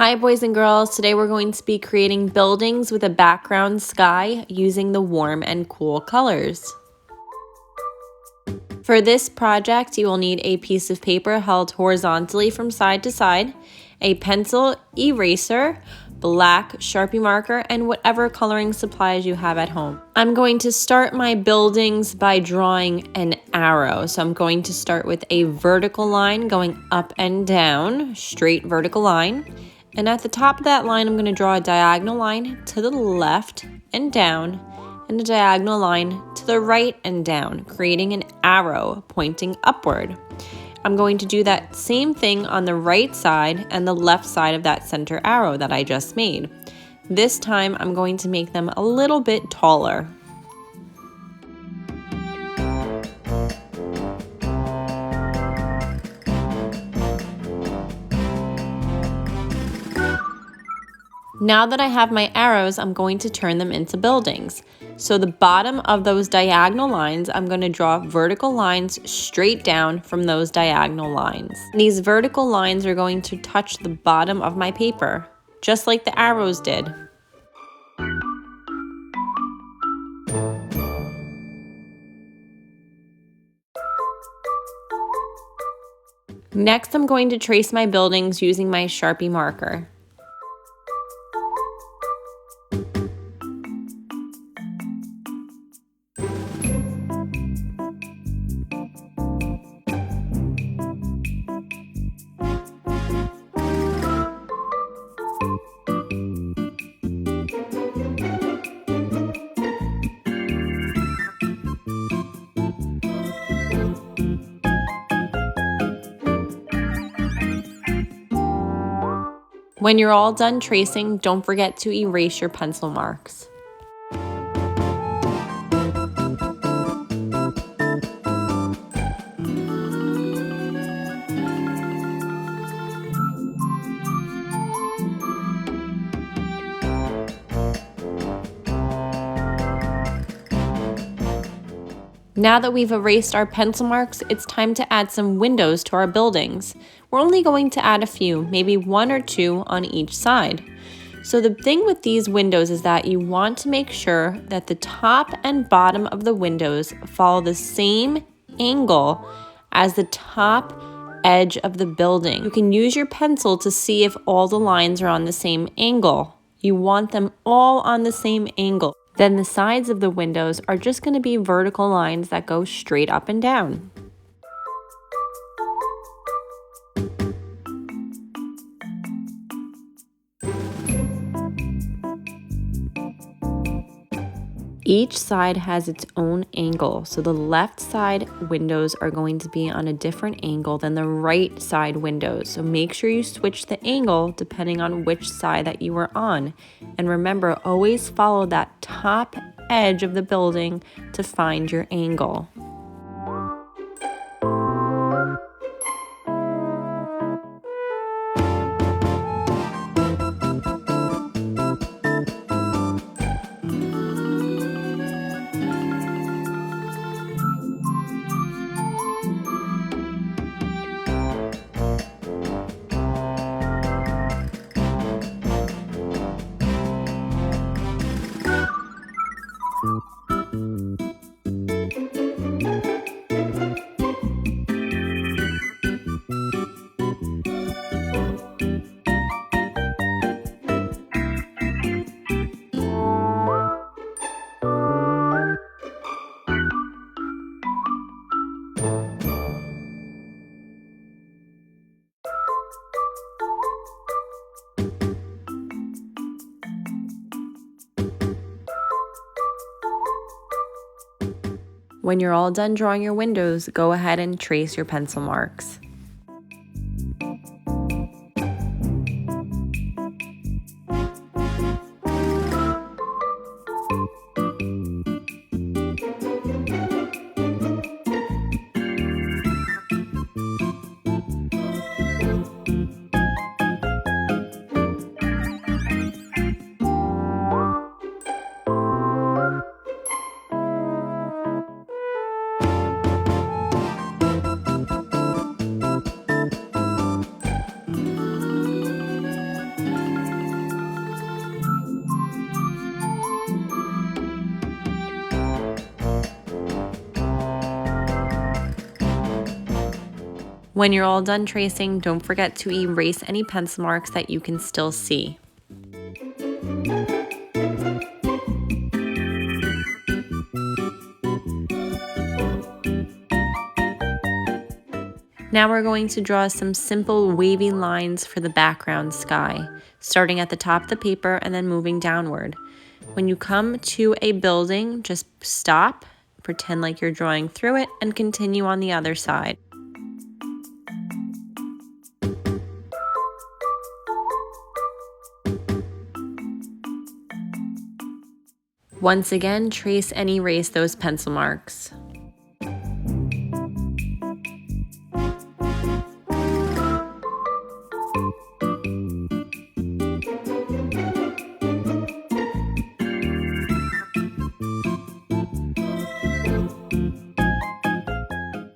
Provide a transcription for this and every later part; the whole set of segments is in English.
Hi boys and girls, today we're going to be creating buildings with a background sky using the warm and cool colors. For this project, you will need a piece of paper held horizontally from side to side, a pencil, eraser, black Sharpie marker, and whatever coloring supplies you have at home. I'm going to start my buildings by drawing an arrow. So I'm going to start with a vertical line going up and down, straight vertical line. And at the top of that line, I'm going to draw a diagonal line to the left and down, and a diagonal line to the right and down, creating an arrow pointing upward. I'm going to do that same thing on the right side and the left side of that center arrow that I just made. This time, I'm going to make them a little bit taller. Now that I have my arrows, I'm going to turn them into buildings. So the bottom of those diagonal lines, I'm going to draw vertical lines straight down from those diagonal lines. These vertical lines are going to touch the bottom of my paper, just like the arrows did. Next, I'm going to trace my buildings using my Sharpie marker. When you're all done tracing, don't forget to erase your pencil marks. Now that we've erased our pencil marks, it's time to add some windows to our buildings. We're only going to add a few, maybe one or two on each side. So the thing with these windows is that you want to make sure that the top and bottom of the windows follow the same angle as the top edge of the building. You can use your pencil to see if all the lines are on the same angle. You want them all on the same angle. Then the sides of the windows are just going to be vertical lines that go straight up and down. Each side has its own angle, so the left side windows are going to be on a different angle than the right side windows. So make sure you switch the angle depending on which side that you are on. And remember, always follow that top edge of the building to find your angle. When you're all done drawing your windows, go ahead and trace your pencil marks. When you're all done tracing, don't forget to erase any pencil marks that you can still see. Now we're going to draw some simple wavy lines for the background sky, starting at the top of the paper and then moving downward. When you come to a building, just stop, pretend like you're drawing through it, and continue on the other side. Once again, trace and erase those pencil marks.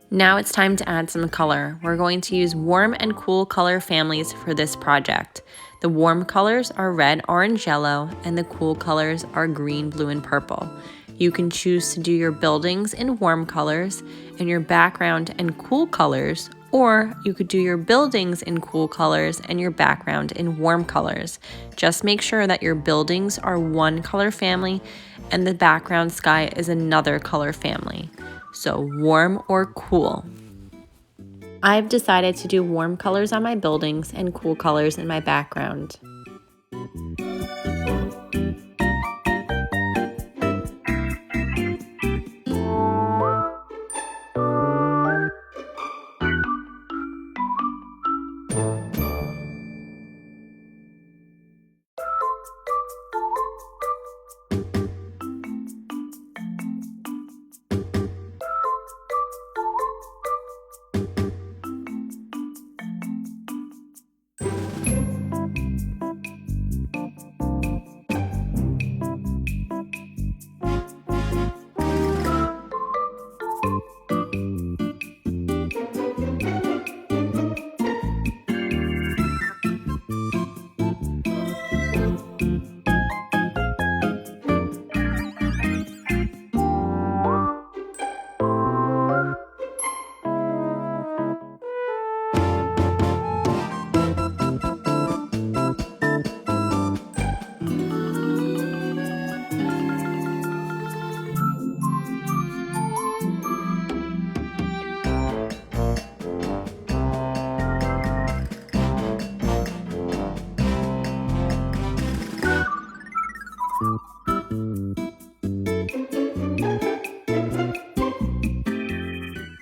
Now it's time to add some color. We're going to use warm and cool color families for this project. The warm colors are red, orange, yellow, and the cool colors are green, blue, and purple. You can choose to do your buildings in warm colors and your background in cool colors, or you could do your buildings in cool colors and your background in warm colors. Just make sure that your buildings are one color family and the background sky is another color family. So warm or cool. I've decided to do warm colors on my buildings and cool colors in my background.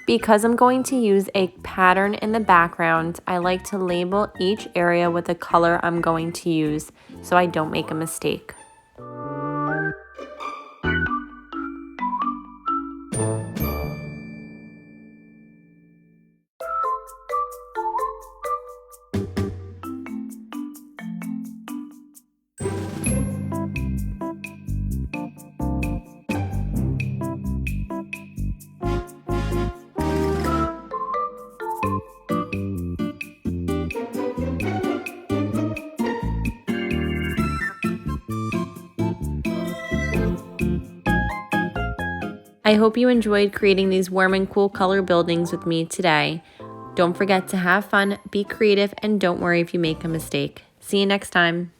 Because I'm going to use a pattern in the background, I like to label each area with the color I'm going to use so I don't make a mistake. I hope you enjoyed creating these warm and cool color buildings with me today. Don't forget to have fun, be creative, and don't worry if you make a mistake. See you next time.